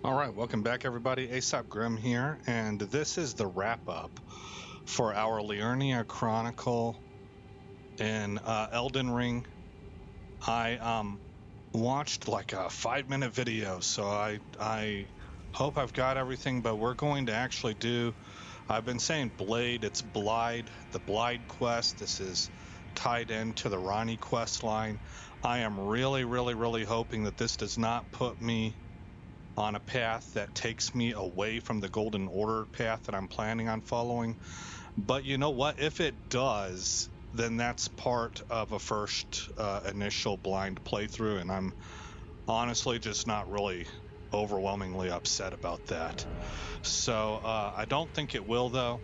All right, welcome back, everybody. Aesop Grim here, and this is the wrap-up for our Liurnia Chronicle in Elden Ring. I watched like a 5-minute video, so I hope I've got everything, but we're going to actually do, I've been saying Blaidd, it's Blaidd, the Blaidd quest. This is tied into the Ranni quest line. I am really hoping that this does not put me on a path that takes me away from the Golden Order path that I'm planning on following. But you know what? If it does, then that's part of a first initial blind playthrough, and I'm honestly just not really overwhelmingly upset about that. So I don't think it will, though.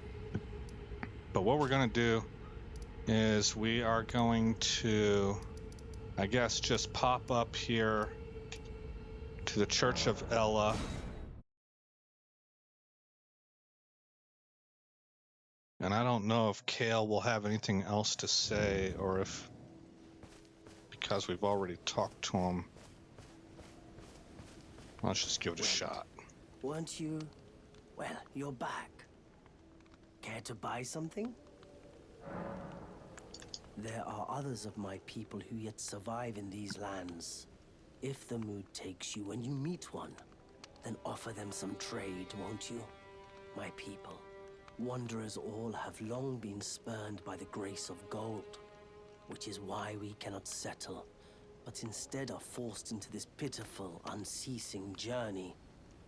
But what we're going to do is we are going to, I guess, just pop up here to the Church of Ella. And I don't know if Kale will have anything else to say, or if, because we've already talked to him, let's just give it a shot. Weren't you? Well, you're back. Care to buy something? There are others of my people who yet survive in these lands. If the mood takes you when you meet one, then offer them some trade, won't you? My people, wanderers all have long been spurned by the grace of gold, which is why we cannot settle, but instead are forced into this pitiful, unceasing journey.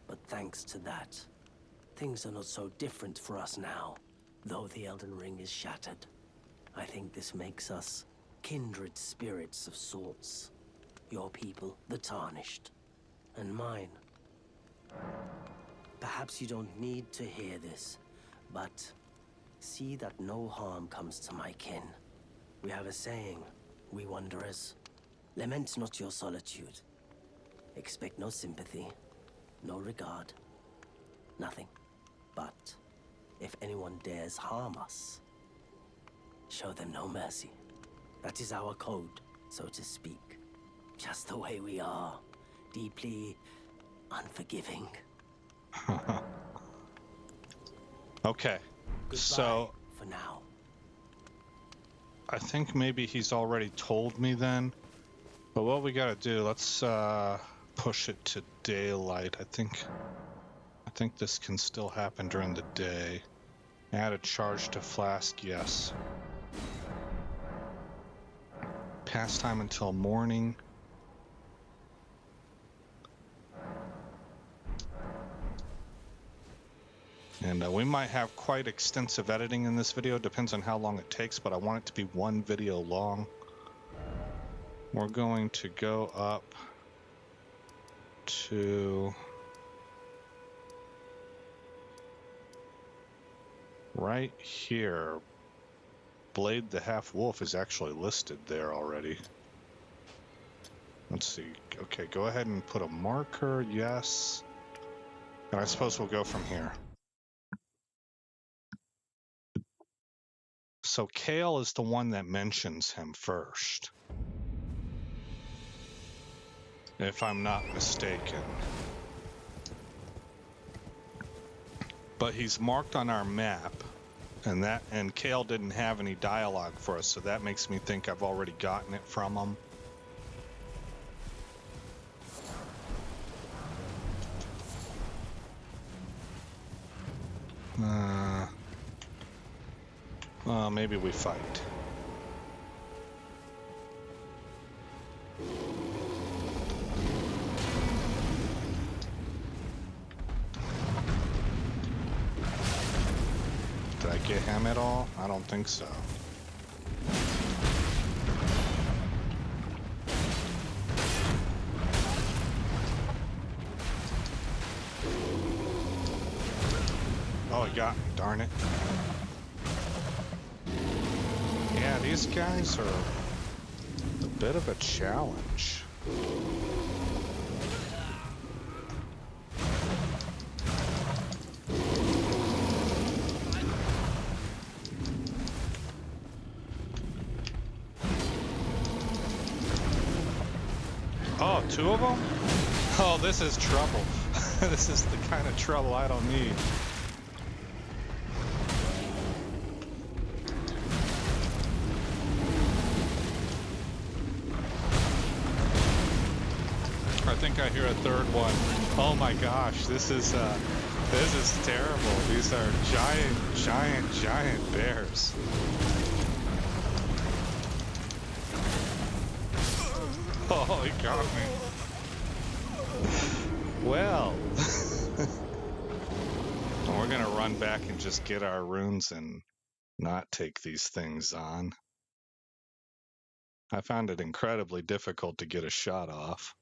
But thanks to that, things are not so different for us now, though the Elden Ring is shattered. I think this makes us kindred spirits of sorts. Your people, the Tarnished, and mine. Perhaps you don't need to hear this, but see that no harm comes to my kin. We have a saying, we wanderers. Lament not your solitude. Expect no sympathy, no regard, nothing. But if anyone dares harm us, show them no mercy. That is our code, so to speak. Just the way we are, deeply unforgiving. Okay, Goodbye so for now. I think maybe he's already told me then, but what we gotta do, let's push it to daylight. I think this can still happen during the day. Add a charge to flask, yes. Pastime until morning. And we might have quite extensive editing in this video, depends on how long it takes, but I want it to be one video long. We're going to go up to right here. Blaidd the Half-Wolf is actually listed there already. Let's see. Okay, go ahead and put a marker, yes. And I suppose we'll go from here. So Kale is the one that mentions him first, if I'm not mistaken. But he's marked on our map, and Kale didn't have any dialogue for us, so that makes me think I've already gotten it from him. Maybe we fight. Did I get him at all? I don't think so. Oh, he got me, darn it. Yeah, these guys are a bit of a challenge. Oh, two of them? Oh, this is trouble. This is the kind of trouble I don't need. I think I hear a third one. Oh my gosh, this is terrible. These are giant bears. Oh, he got me. Well, we're gonna run back and just get our runes and not take these things on. I found it incredibly difficult to get a shot off.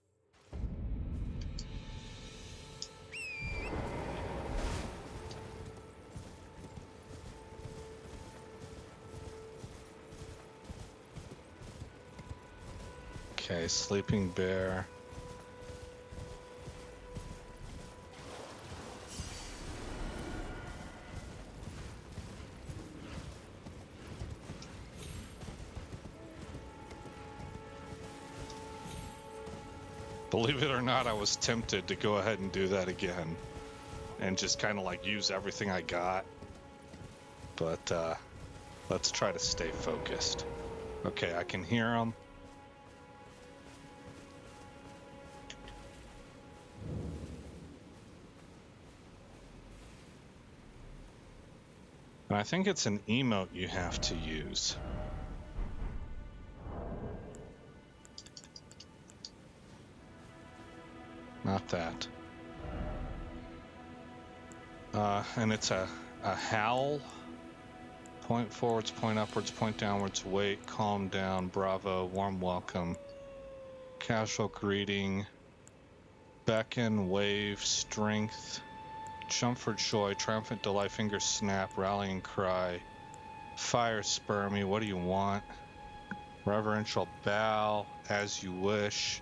Okay, sleeping bear. Believe it or not, I was tempted to go ahead and do that again and just kind of like use everything I got. But let's try to stay focused. Okay, I can hear them. And I think it's an emote you have to use. Not that. And it's a howl. Point forwards, point upwards, point downwards, wait, calm down, bravo, warm welcome, casual greeting, beckon, wave, strength, jump for joy, triumphant delight, finger snap, rallying cry, fire spermy, what do you want? Reverential bow, as you wish,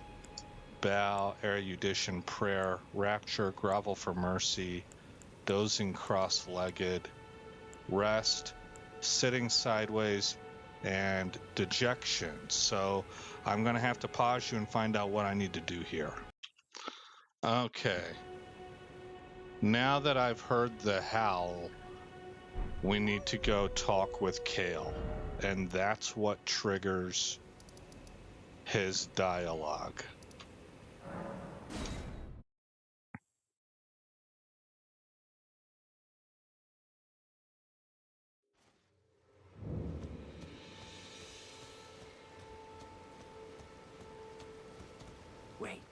bow, erudition, prayer, rapture, grovel for mercy, dozing cross-legged, rest, sitting sideways, and dejection. So I'm going to have to pause you and find out what I need to do here. Okay. Now that I've heard the howl, we need to go talk with Kale. And that's what triggers his dialogue. Wait,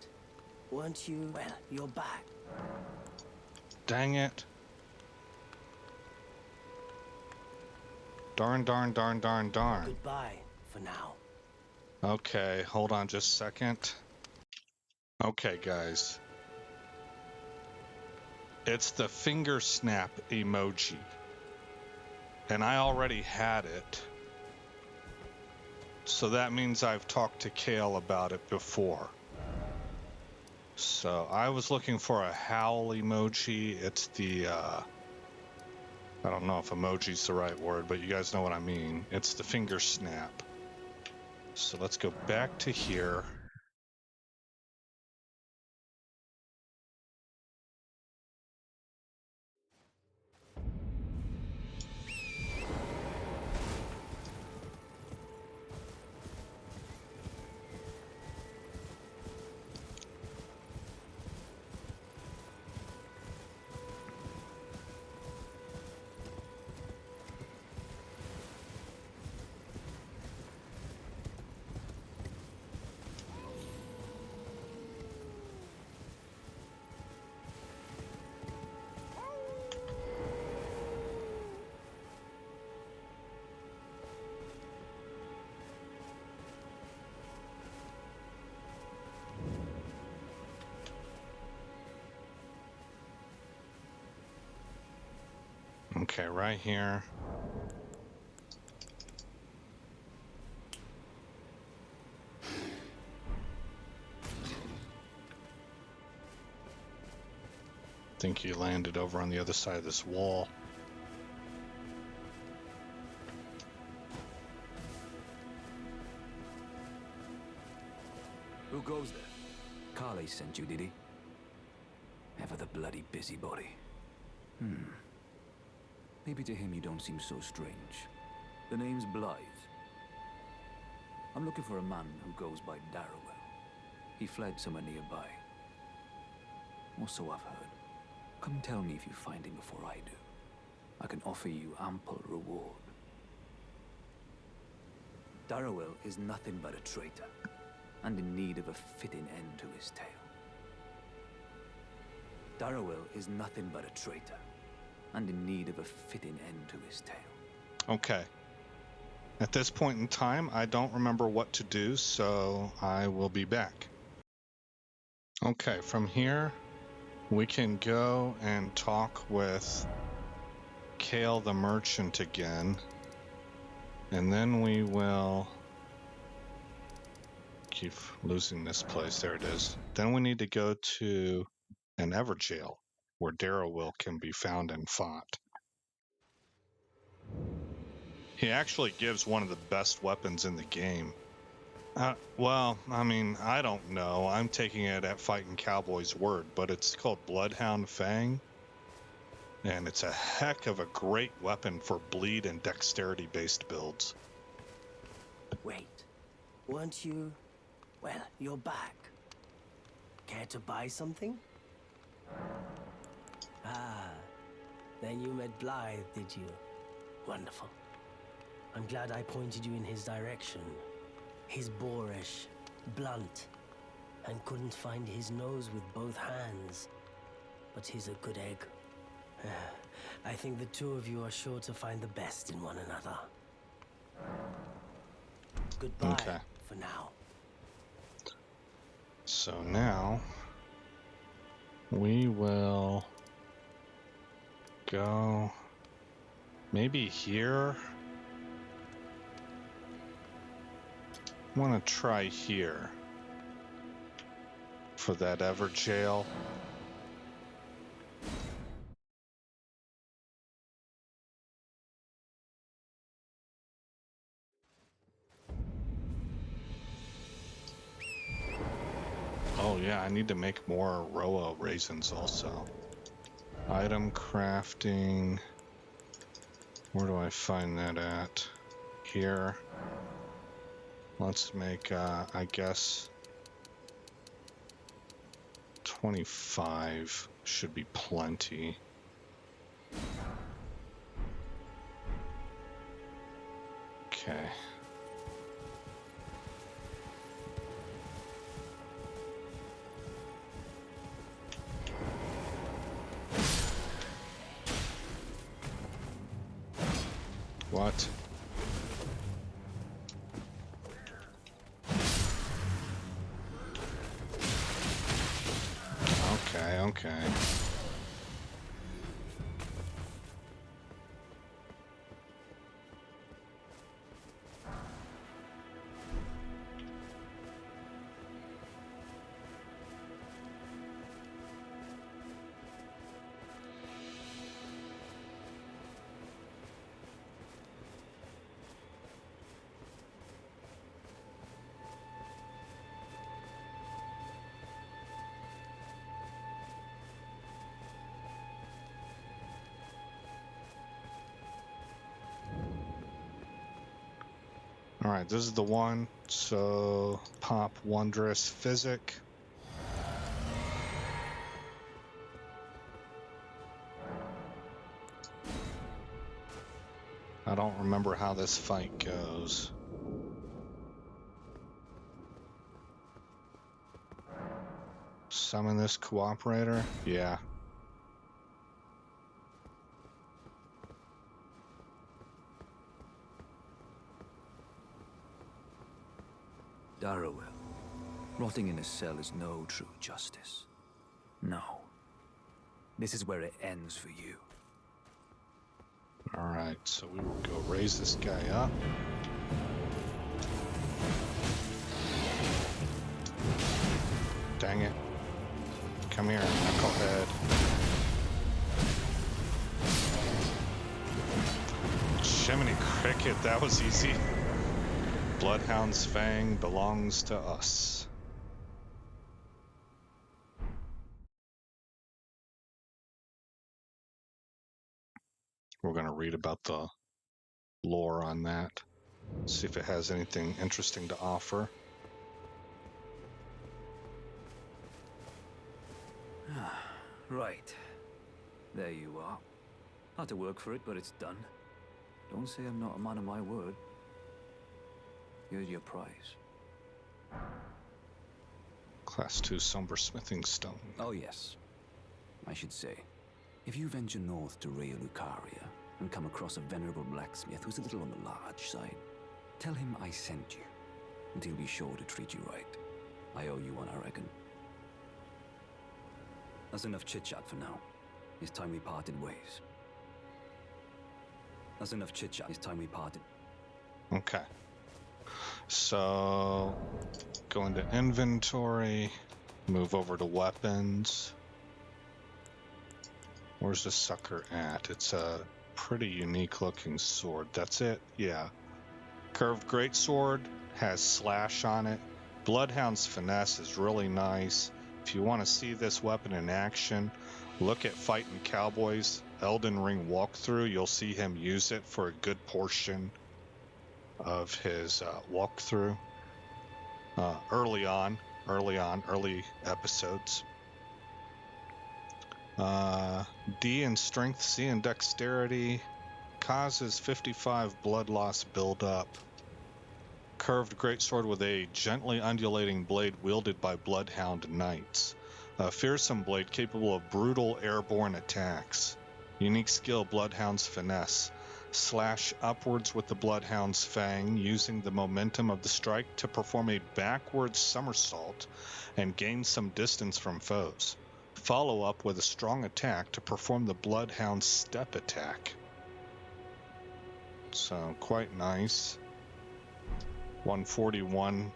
weren't you? Well, you're back. Dang it. Darn. Goodbye for now. Okay, hold on just a second. Okay, guys. It's the finger snap emoji. And I already had it. So that means I've talked to Kale about it before. So I was looking for a howl emoji. It's the, I don't know if emoji's the right word, but you guys know what I mean. It's the finger snap. So let's go back to here. Okay, right here. I think he landed over on the other side of this wall. Who goes there? Carly sent you, did he? Ever the bloody busybody. Maybe to him you don't seem so strange. The name's Blaidd. I'm looking for a man who goes by Darrowell. He fled somewhere nearby. Or so I've heard. Come tell me if you find him before I do. I can offer you ample reward. Darrowell is nothing but a traitor, and in need of a fitting end to his tale. Darrowell is nothing but a traitor, and in need of a fitting end to his tale. Okay. At this point in time, I don't remember what to do, so I will be back. Okay, from here, we can go and talk with Kale the Merchant again, and then we will keep losing this place. There it is. Then we need to go to an Everjail, where Darrowell can be found and fought. He actually gives one of the best weapons in the game. Well, I mean, I don't know. I'm taking it at Fighting Cowboy's word, but it's called Bloodhound Fang. And it's a heck of a great weapon for bleed and dexterity-based builds. Wait, weren't you... Well, you're back. Care to buy something? Ah, then you met Blaidd, did you? Wonderful. I'm glad I pointed you in his direction. He's boorish, blunt, and couldn't find his nose with both hands. But he's a good egg. I think the two of you are sure to find the best in one another. Goodbye for now. So now we will go maybe here. I want to try here for that Everjail. Oh yeah, I need to make more Roa raisins also. Item crafting. Where do I find that at? Here. Let's make, I guess, 25 should be plenty. Okay. What? Okay. All right, this is the one. So pop Wondrous Physic. I don't remember how this fight goes. Summon this cooperator? Yeah. Darrowell. Rotting in a cell is no true justice. No. This is where it ends for you. Alright, so we will go raise this guy up. Dang it. Come here, knucklehead. Jiminy Cricket, that was easy. Bloodhound's Fang belongs to us. We're going to read about the lore on that. See if it has anything interesting to offer. Right. There you are. Had to work for it, but it's done. Don't say I'm not a man of my word. Here's your prize. Class 2 Somber Smithing Stone. Oh yes. I should say, if you venture north to Rea Lucaria and come across a venerable blacksmith who's a little on the large side, tell him I sent you, and he'll be sure to treat you right. I owe you one, I reckon. That's enough chit-chat for now. It's time we parted ways. That's enough chit-chat. It's time we parted. Okay. So, go into inventory, move over to weapons. Where's the sucker at? It's a pretty unique looking sword. That's it? Yeah. Curved greatsword, has slash on it. Bloodhound's finesse is really nice. If you want to see this weapon in action, look at Fighting Cowboys Elden Ring walkthrough. You'll see him use it for a good portion of his walkthrough. Early episodes. D in strength, C in dexterity, causes 55 blood loss buildup. Curved greatsword with a gently undulating blade wielded by bloodhound knights. A fearsome blade capable of brutal airborne attacks. Unique skill, Bloodhound's finesse. Slash upwards with the Bloodhound's fang, using the momentum of the strike to perform a backwards somersault and gain some distance from foes. Follow up with a strong attack to perform the Bloodhound's step attack. So, quite nice. 141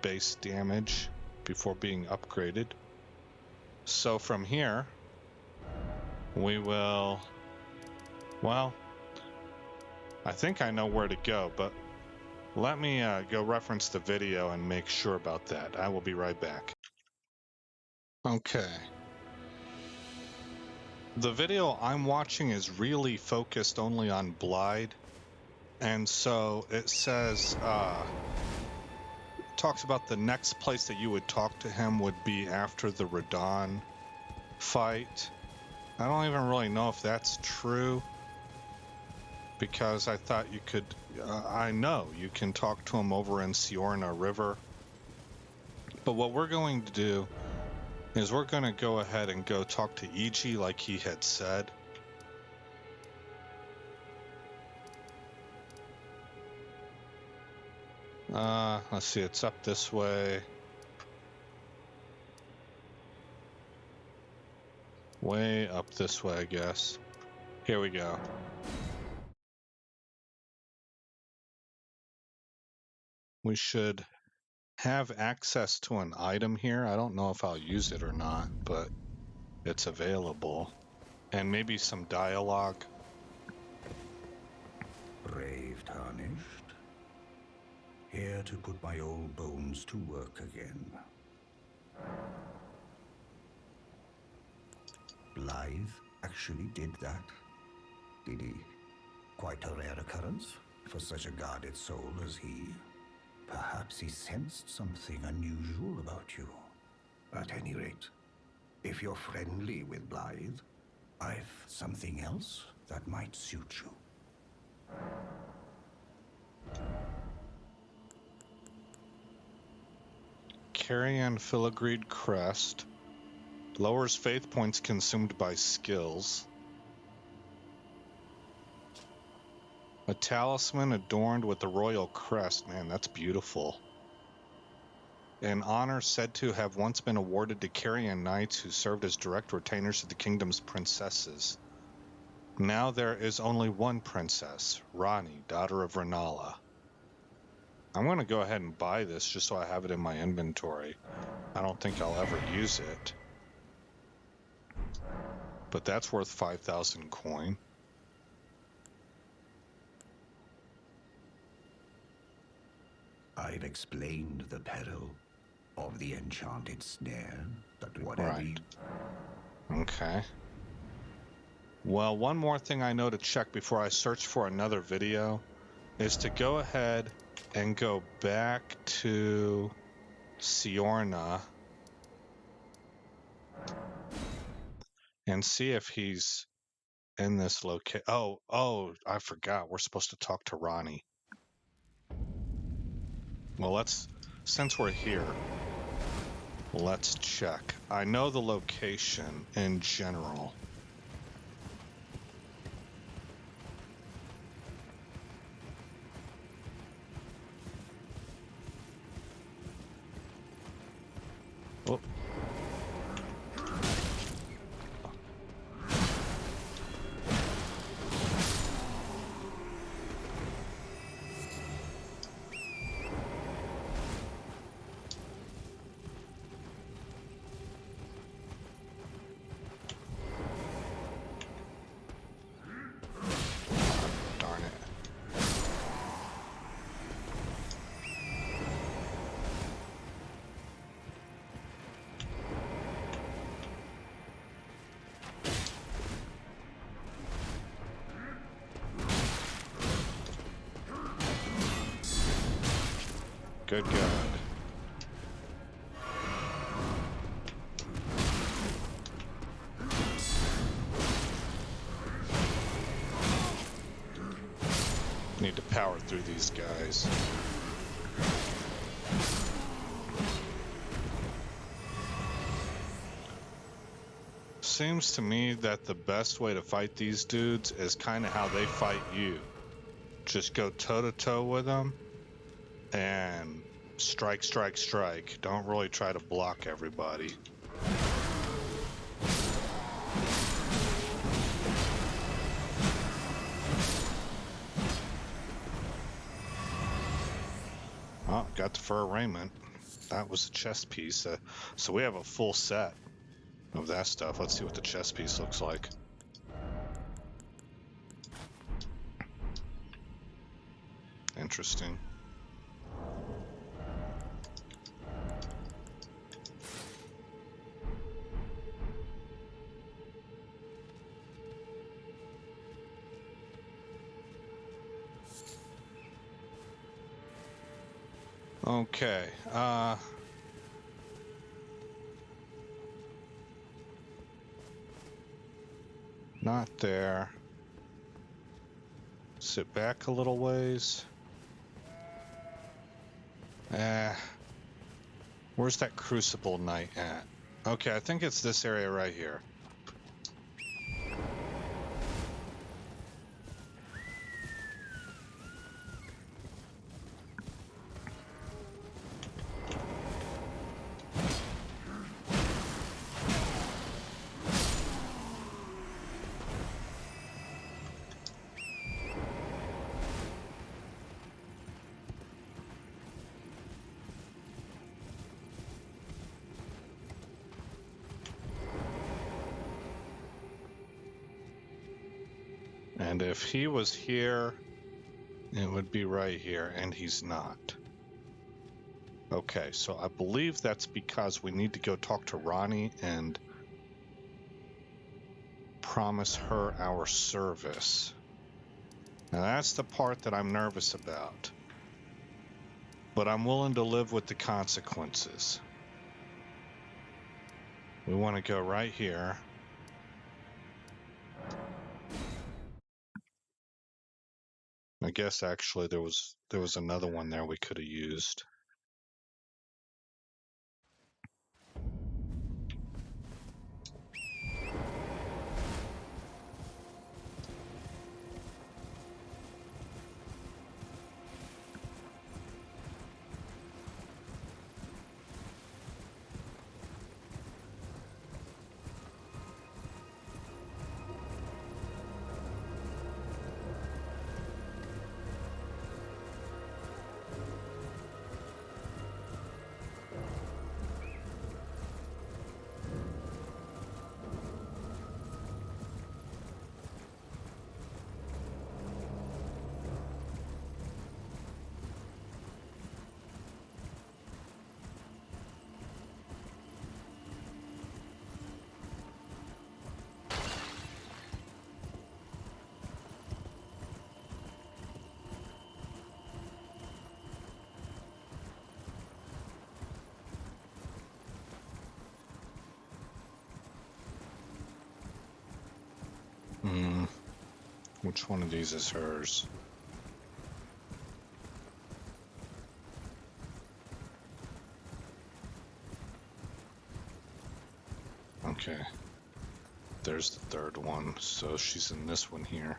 base damage before being upgraded. So from here, we will, well, I think I know where to go, but let me go reference the video and make sure about that. I will be right back. Okay. The video I'm watching is really focused only on Blaidd. And so it says, talks about the next place that you would talk to him would be after the Radahn fight. I don't even really know if that's true, because I thought you could, I know you can talk to him over in Siorna River. But what we're going to do is we're going to go ahead and go talk to Iji like he had said. Let's see, it's up this way. Way up this way, I guess. Here we go. We should have access to an item here. I don't know if I'll use it or not, but it's available. And maybe some dialogue. Brave tarnished. Here to put my old bones to work again. Blaidd actually did that. Did he? Quite a rare occurrence for such a guarded soul as he. Perhaps he sensed something unusual about you. At any rate, if you're friendly with Blaidd, I've something else that might suit you. Carrion Filigreed Crest. Lowers faith points consumed by skills. A talisman adorned with the royal crest. Man, that's beautiful. An honor said to have once been awarded to Carrion knights who served as direct retainers of the kingdom's princesses. Now there is only one princess, Ranni, daughter of Rennala. I'm going to go ahead and buy this just so I have it in my inventory. I don't think I'll ever use it. But that's worth 5,000 coin. I've explained the peril of the enchanted snare, but whatever Right. Okay. Well, one more thing I know to check before I search for another video is to go ahead and go back to Liurnia and see if he's in this location. Oh, I forgot. We're supposed to talk to Ranni. Well, since we're here, let's check. I know the location in general. Oh. Darn it. Good God. Need to power through these guys. Seems to me that the best way to fight these dudes is kind of how they fight you. Just go toe-to-toe with them and strike, strike, strike. Don't really try to block everybody. Oh, got the fur raiment. That was a chest piece. So we have a full set of that stuff. Let's see what the chest piece looks like. Interesting. Okay. Not there. Sit back a little ways. Where's that Crucible Knight at? Okay, I think it's this area right here. And if he was here, it would be right here, and he's not. Okay, so I believe that's because we need to go talk to Ranni and promise her our service. Now that's the part that I'm nervous about. But I'm willing to live with the consequences. We want to go right here. I guess actually there was another one there we could have used. Which one of these is hers? Okay. There's the third one, so she's in this one here.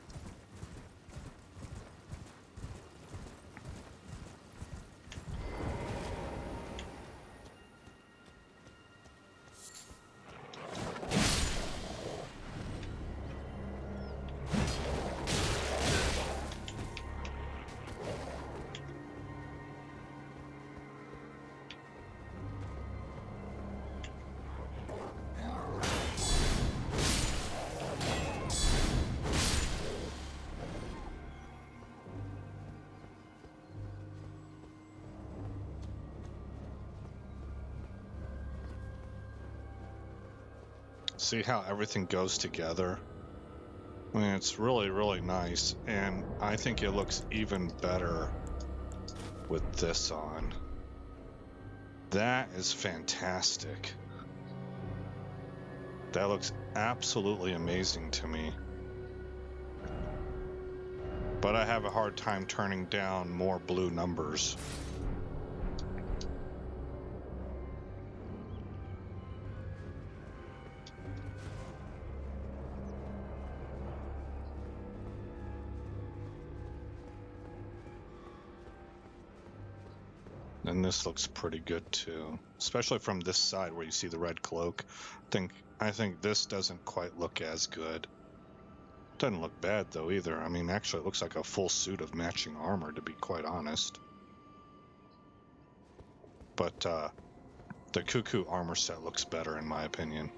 See how everything goes together? I mean, it's really, really nice, and I think it looks even better with this on. That is fantastic. That looks absolutely amazing to me. But I have a hard time turning down more blue numbers. And this looks pretty good too, especially from this side where you see the red cloak. I think this doesn't quite look as good. Doesn't look bad though either. I mean, actually it looks like a full suit of matching armor, to be quite honest. But the Cuckoo armor set looks better in my opinion.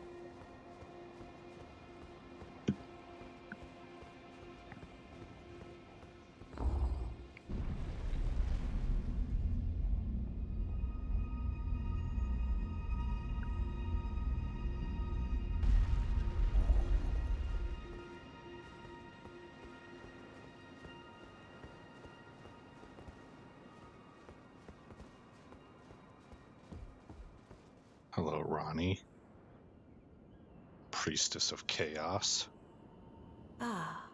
Hello, Ranni. Priestess of Chaos. Ah,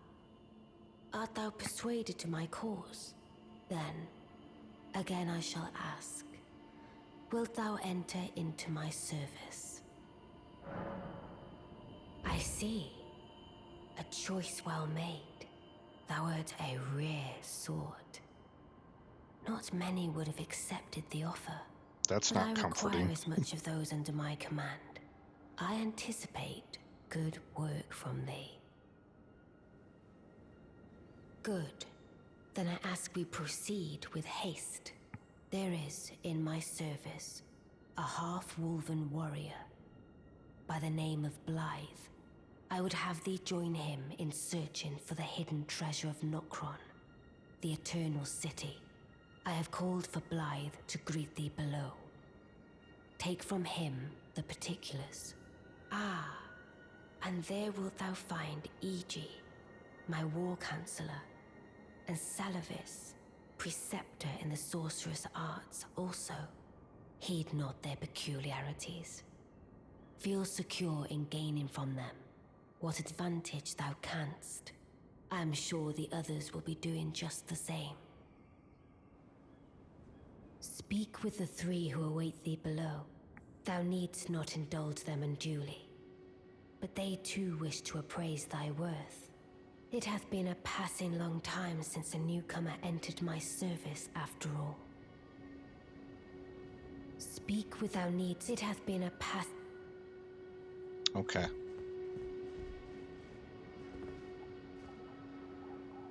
art thou persuaded to my cause? Then, again I shall ask, wilt thou enter into my service? I see. A choice well made. Thou art a rare sword. Not many would have accepted the offer. That's but not I comforting. require as much of those under my command. I anticipate good work from thee. Good. Then I ask we proceed with haste. There is, in my service, a half-wolven warrior by the name of Blaidd. I would have thee join him in searching for the hidden treasure of Nokron, the Eternal City. I have called for Blaidd to greet thee below. Take from him the particulars. Ah, and there wilt thou find Iji, my war counselor, and Salavis, preceptor in the sorcerous arts also. Heed not their peculiarities. Feel secure in gaining from them what advantage thou canst. I am sure the others will be doing just the same. Speak with the three who await thee below. Thou needst not indulge them unduly, but they too wish to appraise thy worth. It hath been a passing long time since a newcomer entered my service, after all. Speak with thou needs. It hath been a Okay.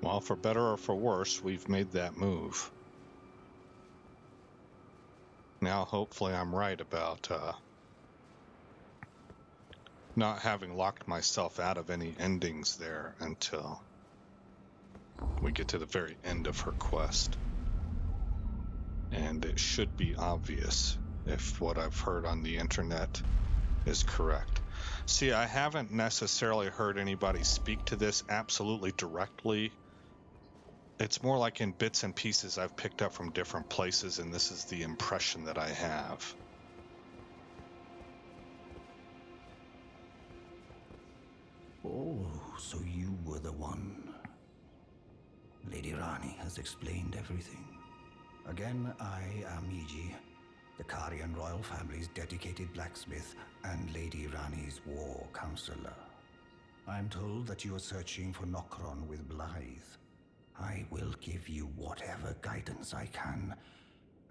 Well, for better or for worse, we've made that move. Now, hopefully I'm right about not having locked myself out of any endings there until we get to the very end of her quest. And it should be obvious if what I've heard on the internet is correct. See, I haven't necessarily heard anybody speak to this absolutely directly. It's more like in bits and pieces I've picked up from different places, and this is the impression that I have. Oh, so you were the one. Lady Ranni has explained everything. Again, I am Iji, the Karian royal family's dedicated blacksmith and Lady Ranni's war counselor. I'm told that you are searching for Nokron with Blaidd. I will give you whatever guidance I can,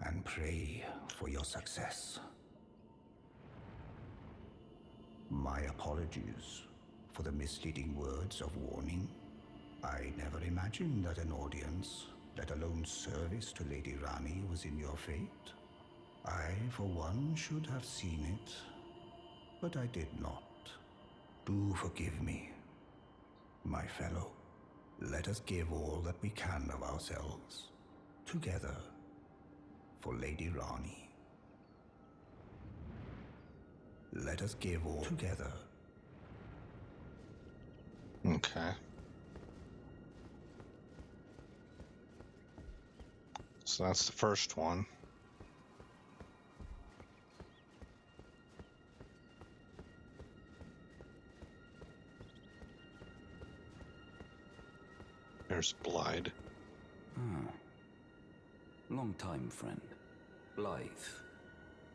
and pray for your success. My apologies for the misleading words of warning. I never imagined that an audience, let alone service to Lady Ranni, was in your fate. I, for one, should have seen it, but I did not. Do forgive me, my fellow. Let us give all that we can of ourselves, together, for Lady Ranni. Let us give all together. Okay. So that's the first one. There's Blaidd. Long time, friend. Blaidd,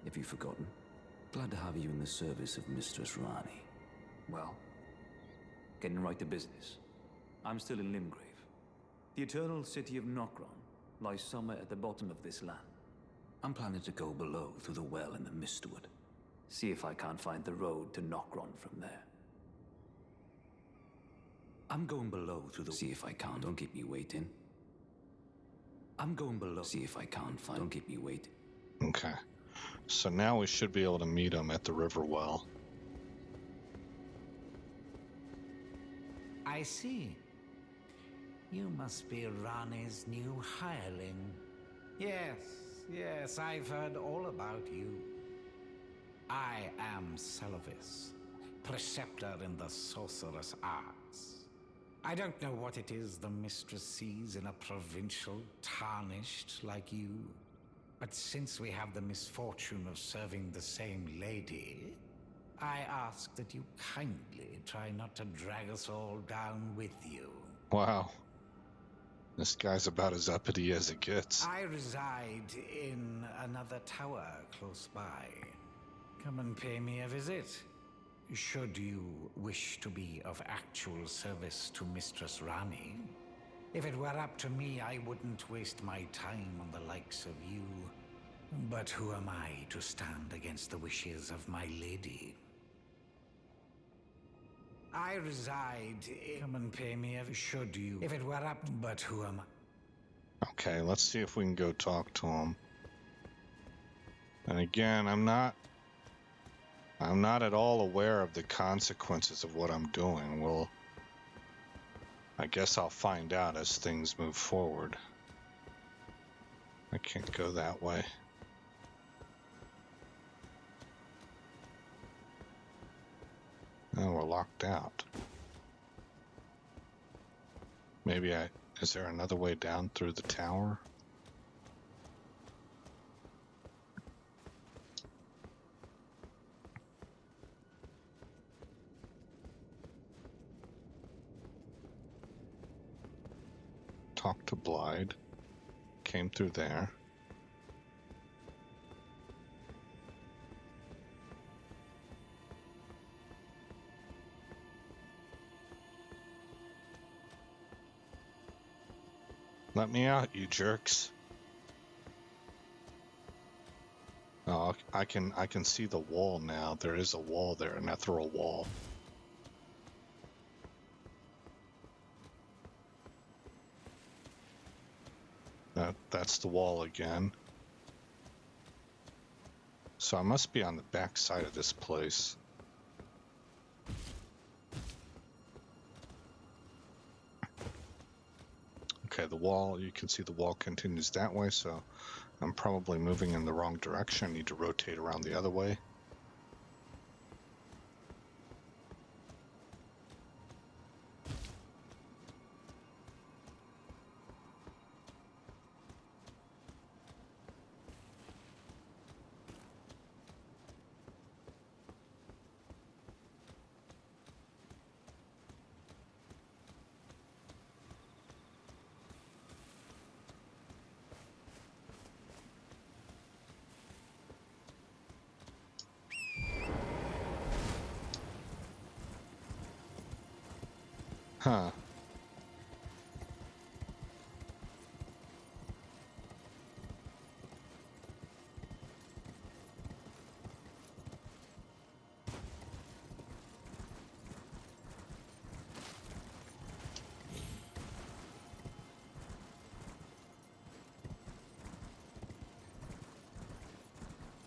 if you've forgotten. Glad to have you in the service of Mistress Ranni. Well, getting right to business. I'm still in Limgrave. The eternal city of Nokron lies somewhere at the bottom of this land. I'm planning to go below through the well in the Mistwood. See if I can't find the road to Nokron from there. I'm going below through the... See if I can't. Don't keep me waiting. I'm going below. See if I can't find... Don't keep me waiting. Okay. So now we should be able to meet him at the river well. I see. You must be Ranni's new hireling. Yes, I've heard all about you. I am Selvis, preceptor in the sorcerous arts. I don't know what it is the mistress sees in a provincial tarnished like you. But since we have the misfortune of serving the same lady, I ask that you kindly try not to drag us all down with you. Wow. This guy's about as uppity as it gets. I reside in another tower close by. Come and pay me a visit. Should you wish to be of actual service to Mistress Ranni. If it were up to me, I wouldn't waste my time on the likes of you. But who am I to stand against the wishes of my lady? I reside in... Come and pay me a... Should you... If it were up... But who am I? Okay, let's see if we can go talk to him. And again, I'm not at all aware of the consequences of what I'm doing. Well, I guess I'll find out as things move forward. I can't go that way. Oh, we're locked out. Maybe is there another way down through the tower? Talked to Blaidd. Came through there. Let me out, you jerks. Oh, I can see the wall now. There is a wall there, an ethereal wall. That's the wall again. So I must be on the back side of this place. Okay, the wall, you can see the wall continues that way, so I'm probably moving in the wrong direction. I need to rotate around the other way. Huh.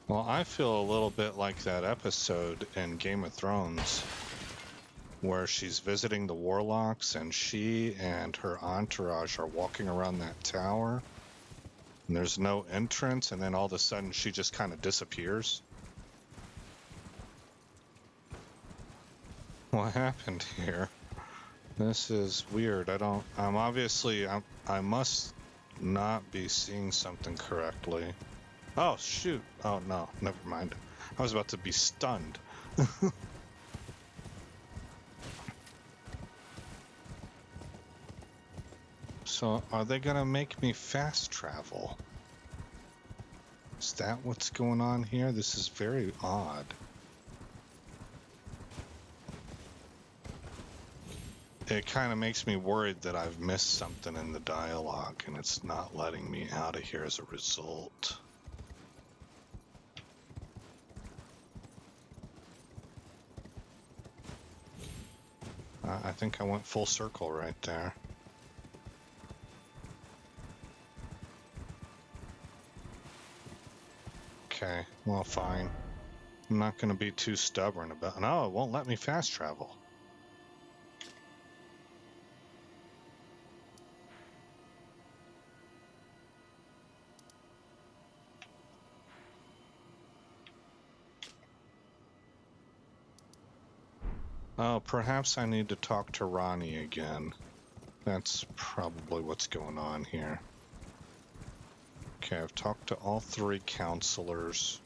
Well, I feel a little bit like that episode in Game of Thrones where she's visiting the warlocks and she and her entourage are walking around that tower and there's no entrance, and then all of a sudden she just kind of disappears. What happened here? This is weird. I must not be seeing something correctly. Oh, shoot. Oh, no, never mind. I was about to be stunned. So, are they gonna make me fast travel? Is that what's going on here? This is very odd. It kind of makes me worried that I've missed something in the dialogue and it's not letting me out of here as a result. I think I went full circle right there. Okay, well, fine. I'm not going to be too stubborn about it. No, it won't let me fast travel. Oh, perhaps I need to talk to Ranni again. That's probably what's going on here. Okay, I've talked to all 3 counselors.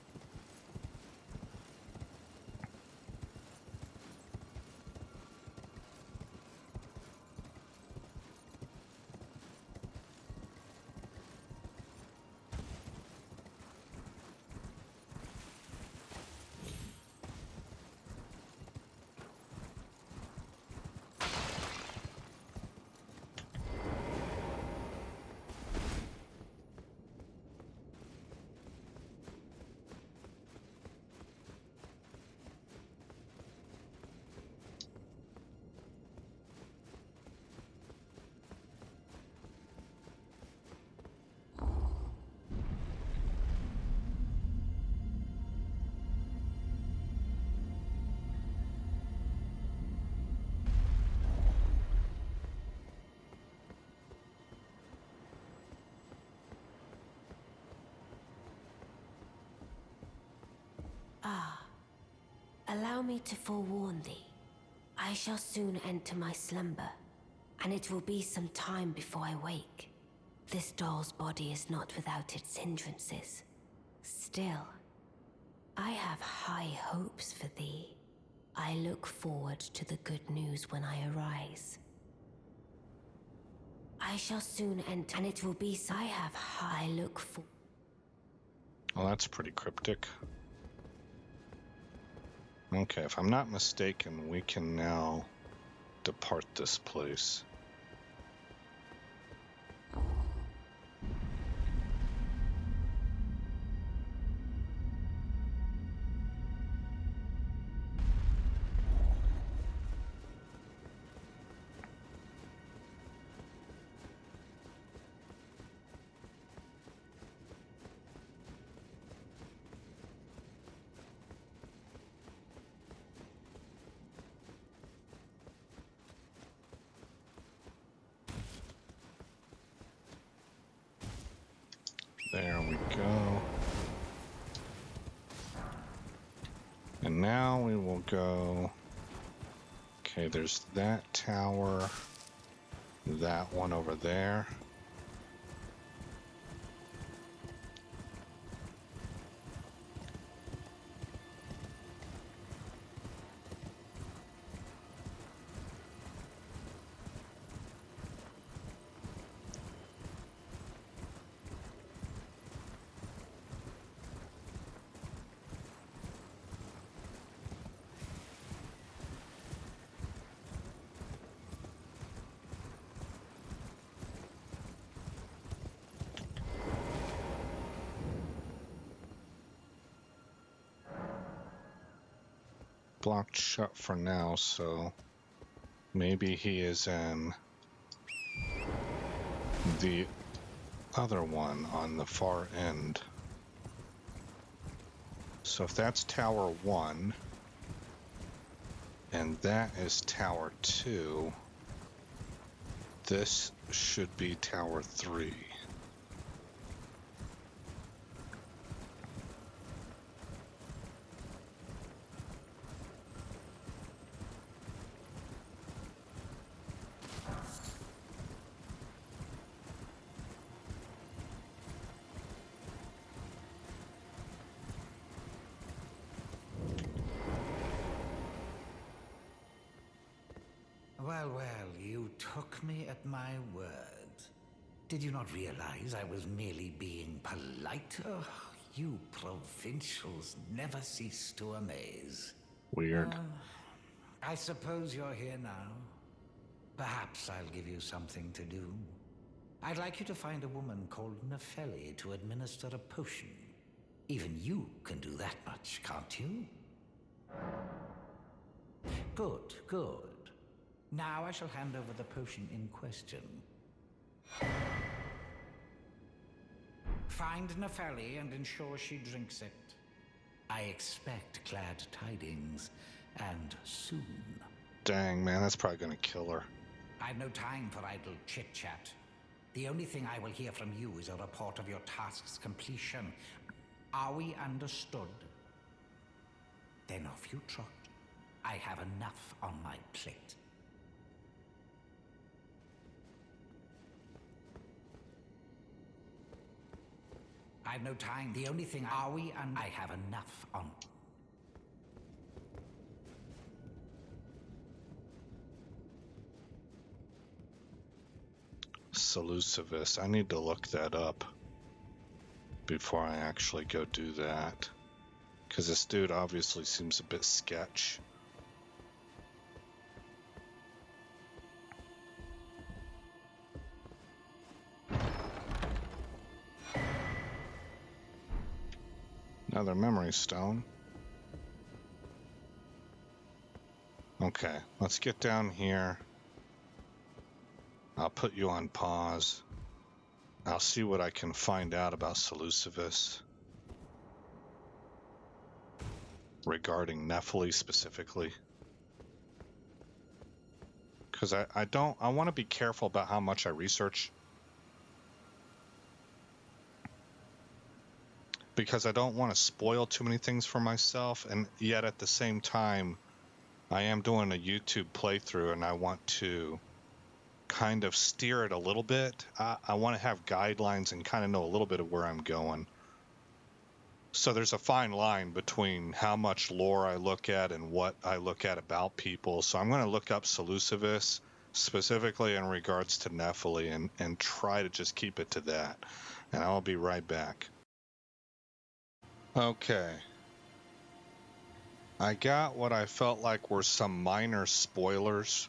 Allow me to forewarn thee. I shall soon enter my slumber, and it will be some time before I wake. This doll's body is not without its hindrances. Still, I have high hopes for thee. I look forward to the good news when I arise. I shall soon enter, and it will be I have high look for. Well, that's pretty cryptic. Okay, if I'm not mistaken, we can now depart this place. There we go. And now we will go. Okay, there's that tower, that one over there. blocked shut for now, so maybe he is in the other one on the far end. So if that's Tower 1, and that is Tower 2, this should be Tower 3. Well, you took me at my word. Did you not realize I was merely being polite? Oh, you provincials never cease to amaze. Weird. I suppose you're here now. Perhaps I'll give you something to do. I'd like you to find a woman called Nefeli to administer a potion. Even you can do that much, can't you? Good, good. Now I shall hand over the potion in question. Find Nefeli and ensure she drinks it. I expect glad tidings, and soon. Dang, man, that's probably gonna kill her. I've no time for idle chit-chat. The only thing I will hear from you is a report of your task's completion. Are we understood? Then off you trot. I have enough on my plate. I've no time. The only thing I have enough on. Seleucivus. I need to look that up before I actually go do that. Because this dude obviously seems a bit sketch. Another memory stone. Okay, let's get down here. I'll put you on pause. I'll see what I can find out about Seleucivus. Regarding Nefeli specifically. Because I want to be careful about how much I research. Because I don't want to spoil too many things for myself, and yet at the same time, I am doing a YouTube playthrough and I want to kind of steer it a little bit. I want to have guidelines and kind of know a little bit of where I'm going. So there's a fine line between how much lore I look at and what I look at about people. So I'm going to look up Seleucivus specifically in regards to Nefeli and try to just keep it to that. And I'll be right back. Okay. I got what I felt like were some minor spoilers.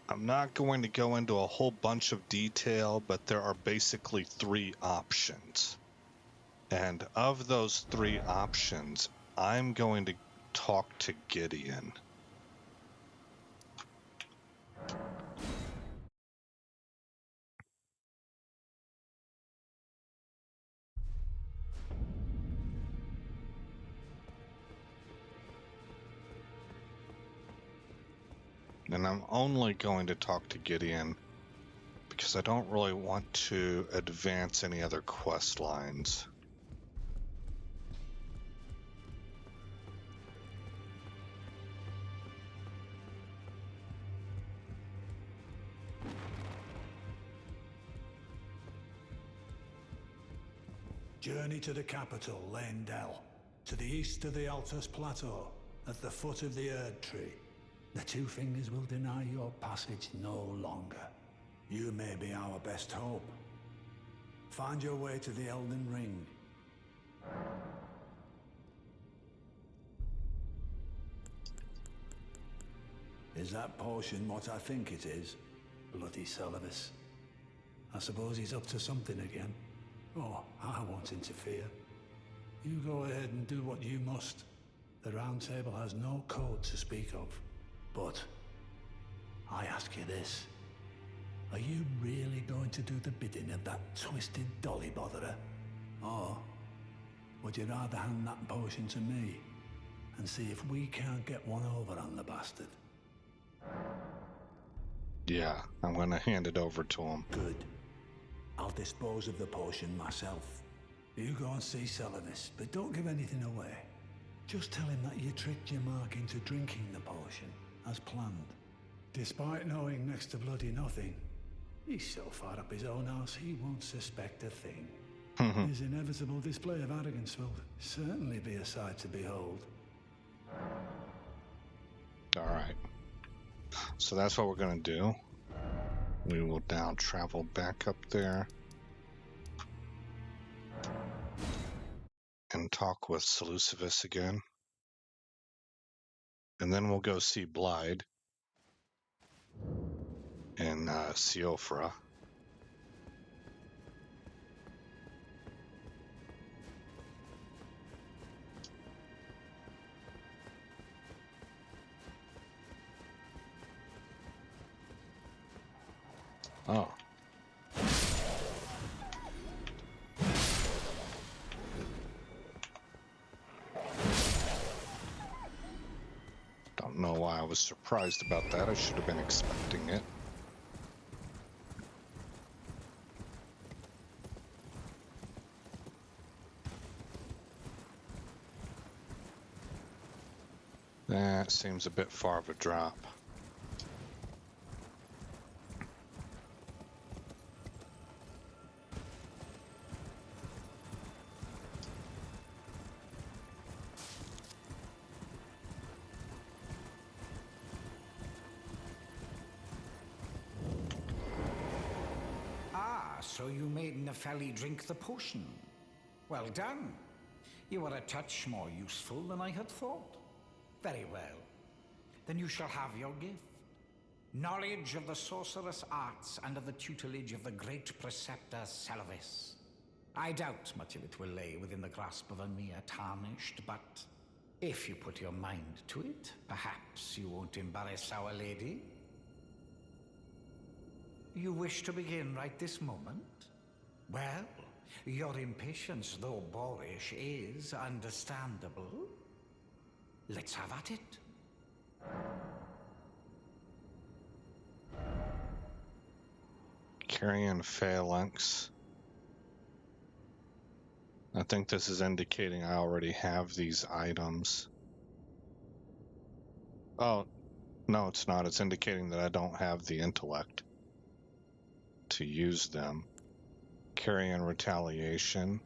I'm not going to go into a whole bunch of detail, but there are basically 3 options. And of those 3 options, I'm going to talk to Gideon. And I'm only going to talk to Gideon because I don't really want to advance any other quest lines. Journey to the capital, Leyndell, to the east of the Altus Plateau, at the foot of the Erd Tree. The Two Fingers will deny your passage no longer. You may be our best hope. Find your way to the Elden Ring. Is that potion what I think it is? Bloody Selvis. I suppose he's up to something again. Oh, I won't interfere. You go ahead and do what you must. The Round Table has no code to speak of. But I ask you this. Are you really going to do the bidding of that twisted dolly botherer? Or would you rather hand that potion to me and see if we can't get one over on the bastard? Yeah, I'm gonna hand it over to him. Good. I'll dispose of the potion myself. You go and see Celinus, but don't give anything away. Just tell him that you tricked your mark into drinking the potion, as planned. Despite knowing next to bloody nothing, he's so far up his own arse he won't suspect a thing. His inevitable display of arrogance will certainly be a sight to behold. Alright. So that's what we're gonna do. We will now travel back up there and talk with Seleucivus again. And then we'll go see Blaidd in Siofra. Oh. Don't know why I was surprised about that. I should have been expecting it. That seems a bit far of a drop. So you made Nefeli drink the potion. Well done. You were a touch more useful than I had thought. Very well. Then you shall have your gift. Knowledge of the sorcerous arts under the tutelage of the great preceptor Selvis. I doubt much of it will lay within the grasp of a mere tarnished, but if you put your mind to it, perhaps you won't embarrass Our Lady. You wish to begin right this moment? Well, your impatience, though boorish, is understandable. Let's have at it. Carrion phalanx. I think this is indicating I already have these items. Oh, no, it's not. It's indicating that I don't have the intellect to use them. Carrion retaliation,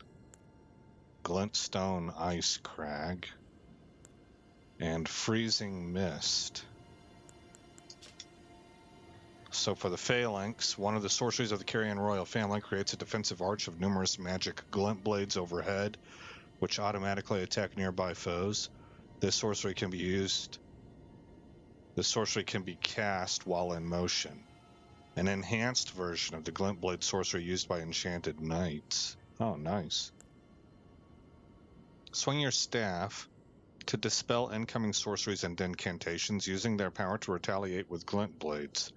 glintstone ice crag, and freezing mist. So for the phalanx, one of the sorceries of the Carrion royal family creates a defensive arch of numerous magic glint blades overhead, which automatically attack nearby foes. This sorcery can be cast while in motion. An enhanced version of the glint blade sorcery used by enchanted knights. Oh, nice. Swing your staff to dispel incoming sorceries and incantations using their power to retaliate with glint blades.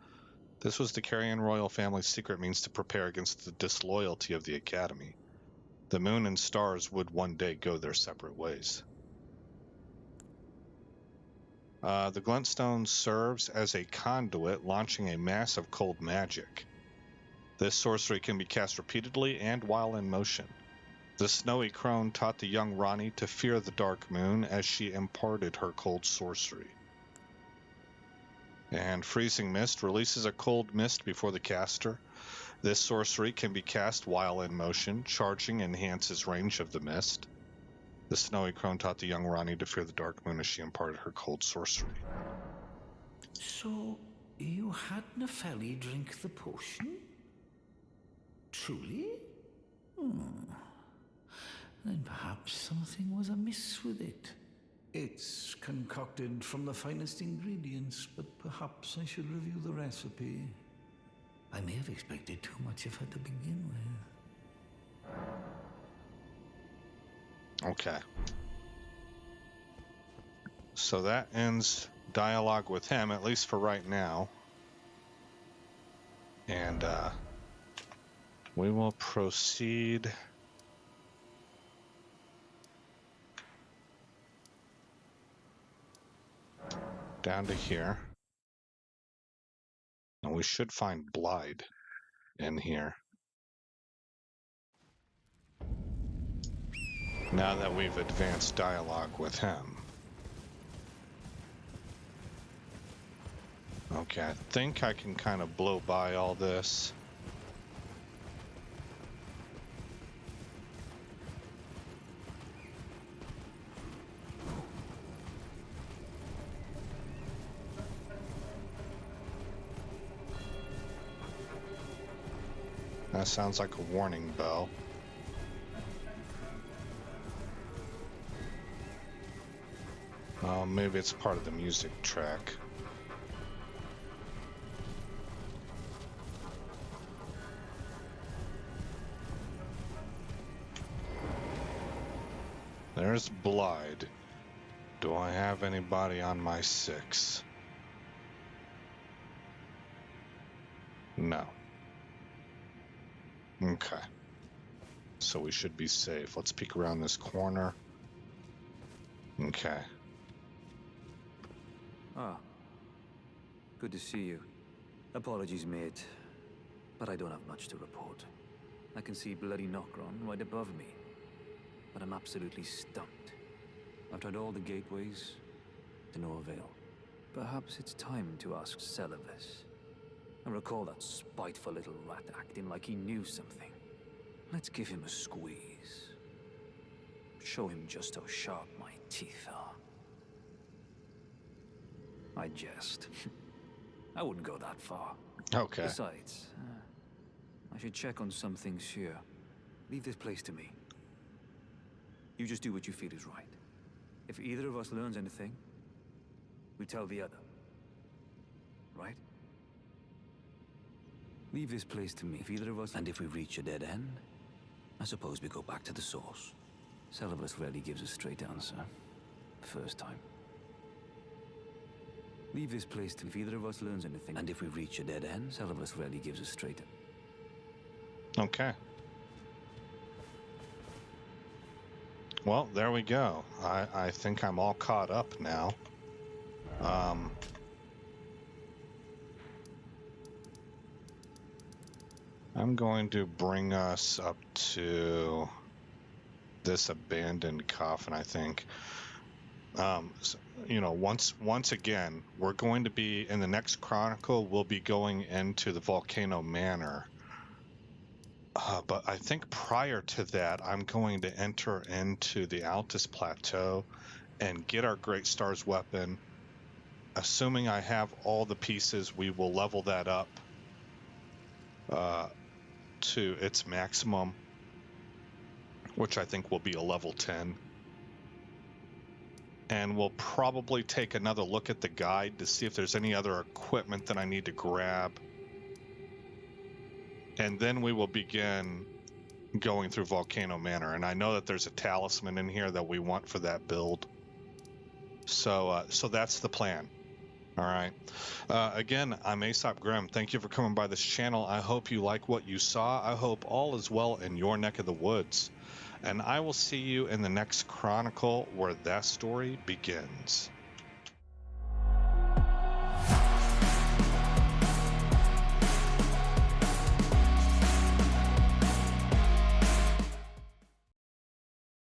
This was the Carrion royal family's secret means to prepare against the disloyalty of the Academy. The moon and stars would one day go their separate ways. The glintstone serves as a conduit, launching a mass of cold magic. This sorcery can be cast repeatedly and while in motion. The snowy crone taught the young Ranni to fear the dark moon as she imparted her cold sorcery. And freezing mist releases a cold mist before the caster. This sorcery can be cast while in motion. Charging enhances range of the mist. The snowy crone taught the young Ranni to fear the dark moon as she imparted her cold sorcery. So, you had Nefeli drink the potion? Truly? Then perhaps something was amiss with it. It's concocted from the finest ingredients, but perhaps I should review the recipe. I may have expected too much of her to begin with. Okay. So that ends dialogue with him, at least for right now. And we will proceed down to here. And we should find Blaidd in here. Now that we've advanced dialogue with him. Okay, I think I can kind of blow by all this. That sounds like a warning bell. Maybe it's part of the music track. There's Blaidd. Do I have anybody on my 6? No. Okay. So we should be safe. Let's peek around this corner. Okay. Ah. Good to see you. Apologies, mate. But I don't have much to report. I can see bloody Nokron right above me. But I'm absolutely stumped. I've tried all the gateways, to no avail. Perhaps it's time to ask Celavis. I recall that spiteful little rat acting like he knew something. Let's give him a squeeze. Show him just how sharp my teeth are. I jest. I wouldn't go that far. Okay. Besides, I should check on some things here. Leave this place to me. You just do what you feel is right. If either of us learns anything, we tell the other. Right? Leave this place to me. If either of us... And if we reach a dead end, I suppose we go back to the source. Celavis rarely gives a straight answer. First time. Leave this place to... If either of us learns anything... And if we reach a dead end, Celavis rarely gives a straight... Okay. Well, there we go. I think I'm all caught up now. I'm going to bring us up to this abandoned coffin, I think. You know, once again, we're going to be, in the next Chronicle, we'll be going into the Volcano Manor. But I think prior to that, I'm going to enter into the Altus Plateau and get our Great Star's weapon. Assuming I have all the pieces, we will level that up to its maximum, which I think will be a level 10. And we'll probably take another look at the guide to see if there's any other equipment that I need to grab. And then we will begin going through Volcano Manor. And I know that there's a talisman in here that we want for that build. So that's the plan. All right. Again, I'm Aesop Grimm. Thank you for coming by this channel. I hope you like what you saw. I hope all is well in your neck of the woods. And I will see you in the next Chronicle where that story begins.